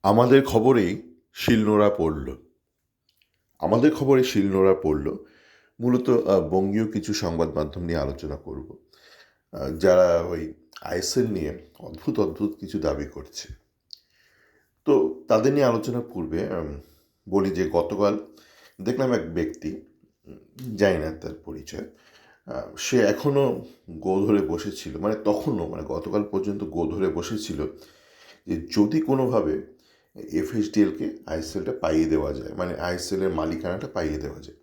আমাদের খবরেই শিলনোড়া পড়ল। আমাদের খবরে শিলনোড়া পড়ল। মূলত বঙ্গীয় কিছু সংবাদ মাধ্যম নিয়ে আলোচনা করব। যারা ওই আইএসএল নিয়ে অদ্ভুত অদ্ভুত কিছু দাবি করছে। তো তাদের নিয়ে আলোচনার পূর্বে বলি যে গতকাল দেখলাম এক ব্যক্তি, জানি না তার পরিচয়, সে এখনও গো ধরে বসেছিল, মানে তখনও, মানে গতকাল পর্যন্ত গো ধরে বসেছিল যে যদি কোনোভাবে এফএসডিএলকে আইএসএলটা পাইয়ে দেওয়া যায়, মানে আইএসএলের মালিকানাটা পাইয়ে দেওয়া যায়।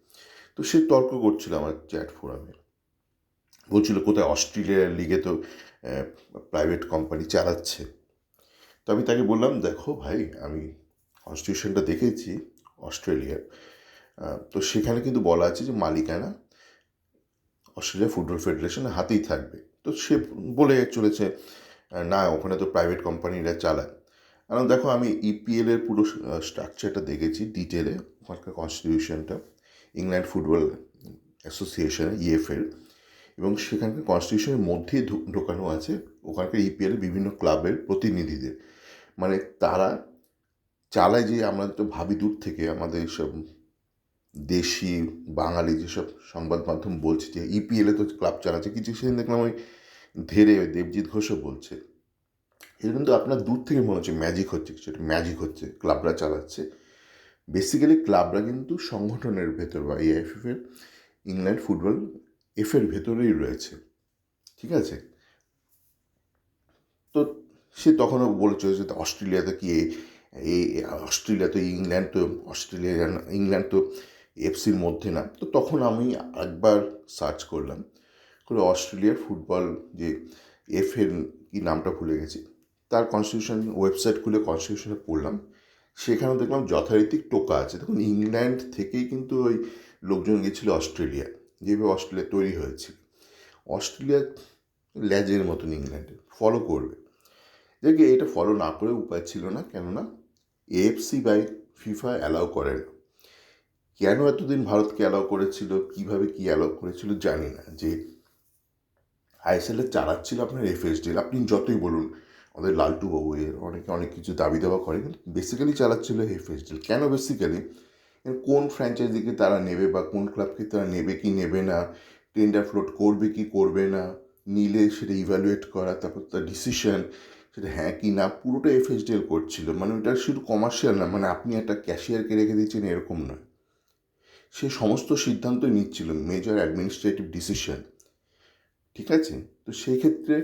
তো সে তর্ক করছিল আমার চ্যাট ফোরামে, বলছিল কোথায় অস্ট্রেলিয়ার লিগে তো প্রাইভেট কোম্পানি চালাচ্ছে। তো আমি তাকে বললাম, দেখো ভাই, আমি কনস্টিটিউশনটা দেখেছি অস্ট্রেলিয়ার, তো সেখানে কিন্তু বলা আছে যে মালিকানা অস্ট্রেলিয়া ফুটবল ফেডারেশনের হাতেই থাকবে। তো সে বলে চলেছে না, ওখানে তো প্রাইভেট কোম্পানিরা চালায়। কারণ দেখো, আমি ইপিএলের পুরো স্ট্রাকচারটা দেখেছি ডিটেলে, ওখানকার কনস্টিটিউশনটা, ইংল্যান্ড ফুটবল অ্যাসোসিয়েশন ইএফএল, এবং সেখানকার কনস্টিটিউশনের মধ্যেই ঢোকানো আছে ওখানকার ইপিএলের বিভিন্ন ক্লাবের প্রতিনিধিদের। মানে তারা চালায় যে, আমরা তো ভাবি দূর থেকে, আমাদের সব দেশি বাঙালি যেসব সংবাদ মাধ্যম বলছে যে ইপিএলে তো ক্লাব চালাচ্ছে, কিছু সেদিন দেখলাম ওই ধেরে দেবজিৎ ঘোষও বলছে। এটা কিন্তু আপনার দূর থেকে মনে হচ্ছে ম্যাজিক হচ্ছে, কিছু একটা ম্যাজিক হচ্ছে, ক্লাবরা চালাচ্ছে। বেসিক্যালি ক্লাবরা কিন্তু সংগঠনের ভেতর বা এআইএফএফের, ইংল্যান্ড ফুটবল এফের ভেতরেই রয়েছে, ঠিক আছে? তো সে তখনও বলেছে যে অস্ট্রেলিয়াতে কি এই অস্ট্রেলিয়া তো ইংল্যান্ড, তো অস্ট্রেলিয়া ইংল্যান্ড তো এফসির মধ্যে না। তো তখন আমি একবার সার্চ করলাম করে অস্ট্রেলিয়ার ফুটবল যে এফের কি নামটা ভুলে গেছি, তার কনস্টিটিউশন ওয়েবসাইট খুলে কনস্টিটিউশনে পড়লাম। সেখানেও দেখলাম যথারীতি টোকা আছে। দেখুন, ইংল্যান্ড থেকেই কিন্তু ওই লোকজন গেছিলো অস্ট্রেলিয়া, যেভাবে অস্ট্রেলিয়া তৈরি হয়েছিল। অস্ট্রেলিয়া ল্যাজের মতন ইংল্যান্ডের ফলো করবে, দেখে এটা ফলো না করে উপায় ছিল না, কেননা এএফসি বাই ফিফা অ্যালাউ করে না। কেন এতদিন ভারতকে অ্যালাউ করেছিল, কিভাবে কি অ্যালাউ করেছিল জানি না। যে আইএসএলে চালাচ্ছিল আপনার এফএসডিএল, আপনি যতই বলুন আমাদের লালটু বাবু এর অনেকে অনেক কিছু দাবি দাবা করে, কিন্তু বেসিক্যালি চালাচ্ছিল এফএসডিএল। কেন বেসিক্যালি, কোন ফ্র্যাঞ্চাইজিকে তারা নেবে বা কোন ক্লাবকে তারা নেবে কি নেবে না, টেন্ডার ফ্লোট করবে কি করবে না, নিলে সেটা ইভ্যালুয়েট করা, তারপর তার ডিসিশন, সেটা হ্যাঁ কি না, পুরোটা এফএসডিএল করছিল। মানে ওটা শুধু কমার্শিয়াল না, মানে আপনি একটা ক্যাশিয়ারকে রেখে দিচ্ছেন এরকম নয়, সে সমস্ত সিদ্ধান্তই নিচ্ছিল, মেজর অ্যাডমিনিস্ট্রেটিভ ডিসিশন, ঠিক আছে? তো সেই ক্ষেত্রে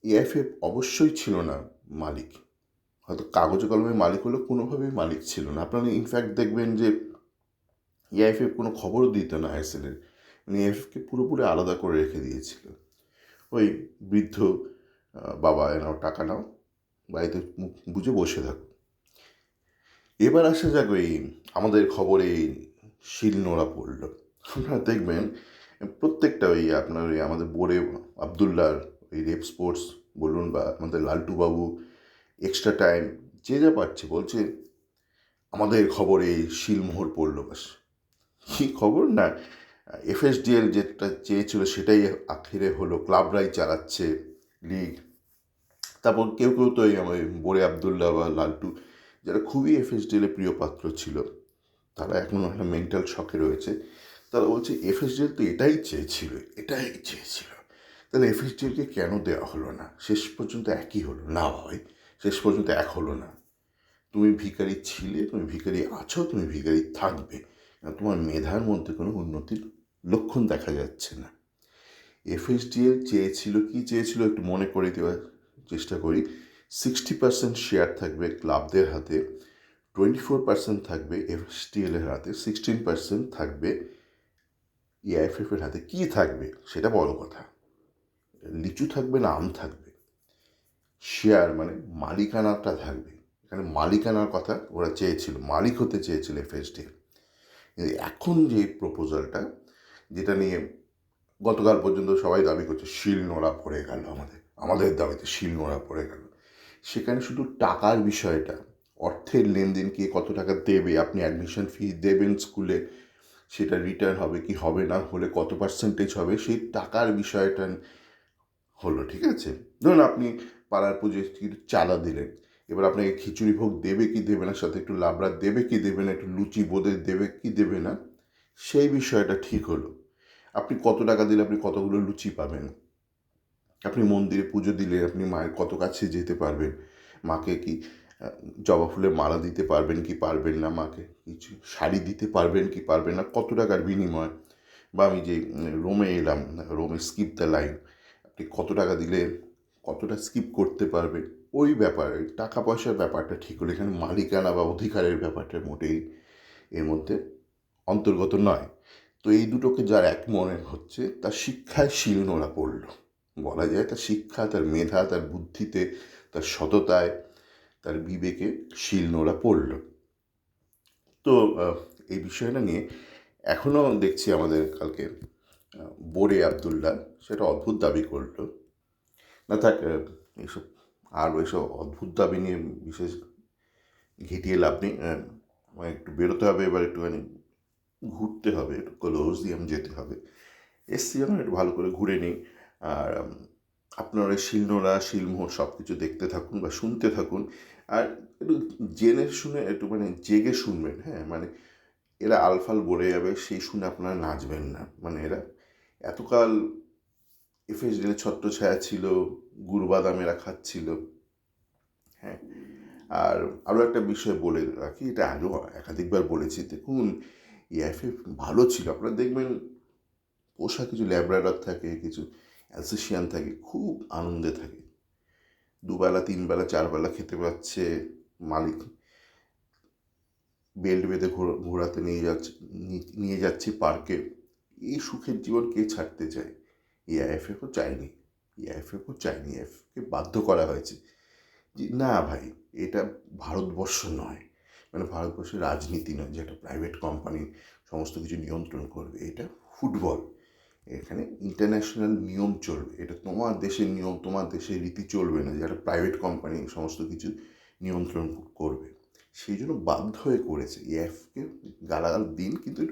এএফএফ অবশ্যই ছিল না মালিক, হয়তো কাগজে কলমে মালিক হলেও কোনোভাবেই মালিক ছিল না। আপনারা ইনফ্যাক্ট দেখবেন যে এআইএফএফ কোনো খবরও দিত না আইএসএলের, মানে এআইএফকে পুরোপুরি আলাদা করে রেখে দিয়েছিল। ওই বৃদ্ধ বাবা, নাও টাকা নাও, বাড়িতে মুখ বুঝে বসে থাকো। এবার আসা যাক ওই আমাদের খবরে শিলনোড়া পড়ল। আপনারা দেখবেন প্রত্যেকটা ওই আপনার ওই আমাদের বোরে আবদুল্লার ওই রেপ স্পোর্টস বলুন, বা আমাদের লালটু বাবু, এক্সট্রা টাইম, যে যা পাচ্ছে বলছে আমাদের খবরে শিলমোহর পড়ল। বাস কী খবর না, এফএসডিএল যেটা চেয়েছিল সেটাই আখেরে হলো, ক্লাবরাই চালাচ্ছে লিগ। তারপর কেউ কেউ তো এই আমার বোরে আবদুল্লাহ বা লালটু, যারা খুবই এফএসডিএলের প্রিয় পাত্র ছিল, তারা এখন একটা মেন্টাল শকে রয়েছে। তারা বলছে এফএসডিএল তো এটাই চেয়েছিল, এটাই চেয়েছিল, তাহলে এফএসডিএলকে কেন দেওয়া হলো না? শেষ পর্যন্ত একই হলো না ভাই, শেষ পর্যন্ত এক হলো না। তুমি ভিখারি ছিলে, তুমি ভিখারি আছো, তুমি ভিখারি থাকবে, তোমার মেধার মধ্যে কোনো উন্নতির লক্ষণ দেখা যাচ্ছে না। এফএসডিএল চেয়েছিল কি চেয়েছিল একটু মনে করে দেওয়ার চেষ্টা করি। 60% শেয়ার থাকবে ক্লাবদের হাতে, 24% থাকবে এফএসডিএলের হাতে, 16% থাকবে এআইএফএফের হাতে। কী থাকবে সেটা বড় কথা, লিচু থাকবে না আম থাকবে, শেয়ার মানে মালিকানাটা থাকবে। এখানে মালিকানার কথা ওরা চেয়েছিল, মালিক হতে চেয়েছিল এফএসডিএল। কিন্তু এখন যে প্রপোজালটা, যেটা নিয়ে গতকাল পর্যন্ত সবাই দাবি করছে শিলনোড়া পড়ে গেল, আমাদের দাবিতে শিলনোড়া পড়ে গেল, সেখানে শুধু টাকার বিষয়টা, অর্থের লেনদেন, কে কত টাকা দেবে, আপনি অ্যাডমিশন ফি দেবেন স্কুলে, সেটা রিটার্ন হবে কি হবে না, হলে কত পার্সেন্টেজ হবে, সেই টাকার বিষয়টা হলো, ঠিক আছে? ধরুন আপনি পাড়ার পুজোয় কিছু চাঁদা দিলেন, এবার আপনাকে খিচুড়ি ভোগ দেবে কি দেবে না, সাথে একটু লাবড়া দেবে কি দেবে না, একটু লুচি বোঁদে দেবে কি দেবে না, সেই বিষয়টা ঠিক হলো। আপনি কত টাকা দিলে আপনি কতগুলো লুচি পাবেন, আপনি মন্দিরে পুজো দিলে আপনি মায়ের কত কাছে যেতে পারবেন, মাকে কি জবা ফুলের মালা দিতে পারবেন কি পারবেন না, মাকে কিছু শাড়ি দিতে পারবেন কি পারবেন না, কত টাকার বিনিময়। বা আমি যে রোমে এলাম, রোমে স্কিপ দ্য লাইন, আপনি কত টাকা দিলে কতটা স্কিপ করতে পারবেন, ওই ব্যাপারে টাকা পয়সার ব্যাপারটা ঠিক হলো। এখানে মালিকানা বা অধিকারের ব্যাপারটা মোটেই এর মধ্যে অন্তর্গত নয়। তো এই দুটোকে যার এক মনে হচ্ছে তার শিক্ষায় শিলনোড়া পড়ল, বলা যায় তার শিক্ষা, তার মেধা, তার বুদ্ধিতে, তার সততায়, তার বিবেকে শিলনোড়া পড়ল। তো এই বিষয়টা নিয়ে এখনও দেখছি আমাদের কালকে বোরে আবদুল্লাহ সেটা অদ্ভুত দাবি করলো। না থাক, এইসব আর ওইসব অদ্ভুত দাবি নিয়ে বিশেষ ঘেঁটিয়ে লাভ নেই। আমার একটু বেরোতে হবে, এবার একটুখানি ঘুরতে হবে, একটু কলোজিয়াম যেতে হবে। এসছি যখন একটু ভালো করে ঘুরে নিই। আর আপনারা শিলনোড়া শিলমোহর সব কিছু দেখতে থাকুন বা শুনতে থাকুন। আর একটু জেনে শুনে একটু মানে জেগে শুনবেন, হ্যাঁ, মানে এরা আলফাল বলে যাবে সেই শুনে আপনারা নাচবেন না। মানে এরা এতকাল এফএসডিএল ছত্রছায়া ছিল, গুড় বাদাম এরা খাচ্ছিল, হ্যাঁ। আর আরও একটা বিষয় বলে রাখি, এটা আগেও একাধিকবার বলেছি, দেখুন এএফএ ভালো ছিল। আপনারা দেখবেন পোষা কিছু ল্যাব্রাডর থাকে, কিছু অ্যালসেশিয়ান থাকে, খুব আনন্দে থাকে, দুবেলা তিনবেলা চারবেলা খেতে পাচ্ছে, মালিক বেল্ট বেঁধে ঘোরাতে নিয়ে যাচ্ছে পার্কে। এই সুখের জীবন কে ছাড়তে চায়? এআইএফএফও চায়নি, এআইএফএফও চায়নি, এএফকে বাধ্য করা হয়েছে যে না ভাই, এটা ভারতবর্ষ নয়, মানে ভারতবর্ষের রাজনীতি নয় যে একটা প্রাইভেট কোম্পানি সমস্ত কিছু নিয়ন্ত্রণ করবে। এটা ফুটবল, এখানে ইন্টারন্যাশনাল নিয়ম চলবে, এটা তোমার দেশের নিয়ম, তোমার দেশের রীতি চলবে না যে একটা প্রাইভেট কোম্পানি সমস্ত কিছু নিয়ন্ত্রণ করবে। সেই জন্য বাধ্য হয়ে করেছে। এএফকে গালাগাল দিন, কিন্তু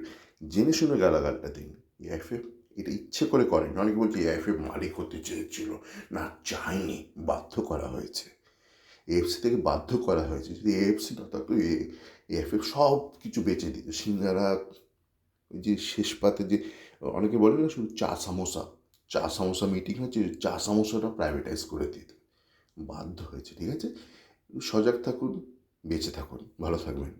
জেনে শুনে গালাগালটা দিন। এএফএ এটা ইচ্ছে করে করেনি। অনেকে বলছে এএফএ মালিক হতে চেয়েছিল, না চায়নি, বাধ্য করা হয়েছে, এএফসি থেকে বাধ্য করা হয়েছে। যদি এএফসি না থাকতো এএফএ সব কিছু বেচে দিত, সিঙ্গারা, ওই যে শেষ পাতে যে অনেকে বলে না শুধু চা সামোসা মিটিং হচ্ছে, চা সামোসাটা প্রাইভেটাইজ করে দিত, বাধ্য হয়েছে। ঠিক আছে, সজাগ থাকুন, বেঁচে থাকুন, ভালো থাকবেন।